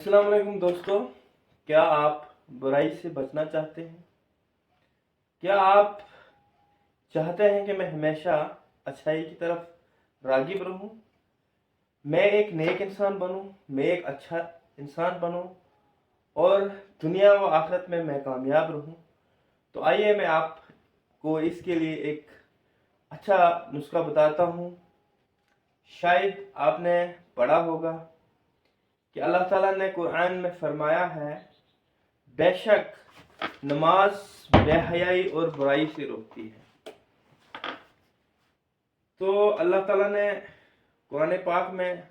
अस्सलाम वालेकुम दोस्तों, क्या आप बुराई से बचना चाहते हैं? क्या आप चाहते हैं कि मैं हमेशा अच्छाई की तरफ राग़िब रहूं? मैं एक नेक इंसान बनूं, मैं एक अच्छा इंसान बनूं और दुनिया व आखिरत में मैं कामयाब रहूं। तो आइए मैं आपको इसके लिए एक अच्छा नुस्खा बताता हूं। शायद आपने पढ़ा होगा कि अल्लाह ताला ने कुरान में फरमाया है, बेशक नमाज बेहयाई और बुराई से रोकती है। तो अल्लाह ताला ने कुरान पाक में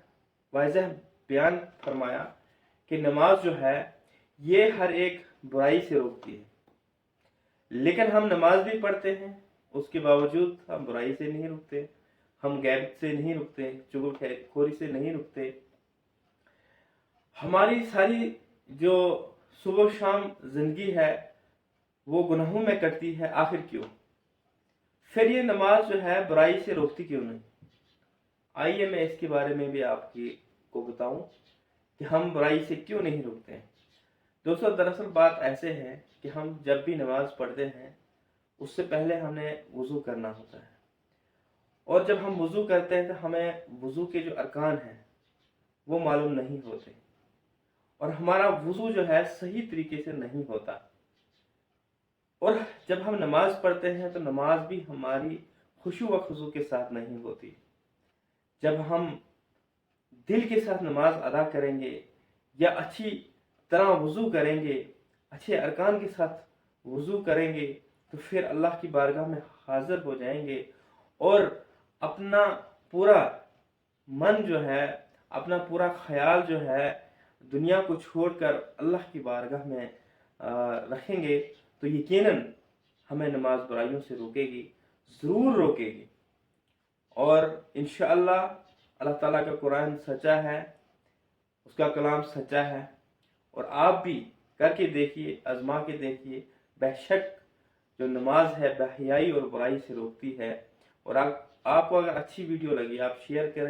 वाज़ेह बयान फरमाया कि नमाज जो है ये हर एक बुराई से रोकती है। लेकिन हम नमाज भी पढ़ते हैं, उसके बावजूद हम बुराई से नहीं रुकते, हम गैब से नहीं रुकते, चुगलखोरी से नहीं रुकते। हमारी सारी जो सुबह शाम जिंदगी है वो गुनाहों में कटती है। आखिर क्यों? फिर ये नमाज जो है बुराई से रोकती क्यों नहीं? आइए मैं इसके बारे में भी आपको बताऊं कि हम बुराई से क्यों नहीं रुकते हैं। दोस्तों, दरअसल बात ऐसे है कि हम जब भी नमाज पढ़ते हैं उससे पहले हमें वुज़ू करना होता है, और जब हम वुज़ू करते हैं तो हमें वुज़ू के जो अरकान हैं वो मालूम नहीं होते, और हमारा वुज़ू जो है सही तरीके से नहीं होता। और जब हम नमाज पढ़ते हैं तो नमाज भी हमारी खुशू व खुजू के साथ नहीं होती। जब हम दिल के साथ नमाज अदा करेंगे या अच्छी तरह वुज़ू करेंगे, अच्छे अरकान के साथ वुज़ू करेंगे, तो फिर अल्लाह की बारगाह में हाजिर हो जाएंगे और अपना पूरा मन जो है, अपना पूरा ख्याल जो है दुनिया को छोड़कर अल्लाह की बारगाह में रखेंगे। तो यकीनन हमें नमाज बुराइयों से रोकेगी, ज़रूर रोकेगी। और इंशाअल्लाह अल्लाह ताला का कुरान सच्चा है, उसका कलाम सच्चा है, और आप भी करके देखिए, आजमा के देखिए। बेशक जो नमाज है बेहयाई और बुराई से रोकती है। और आपको अगर अच्छी वीडियो लगी आप शेयर करें।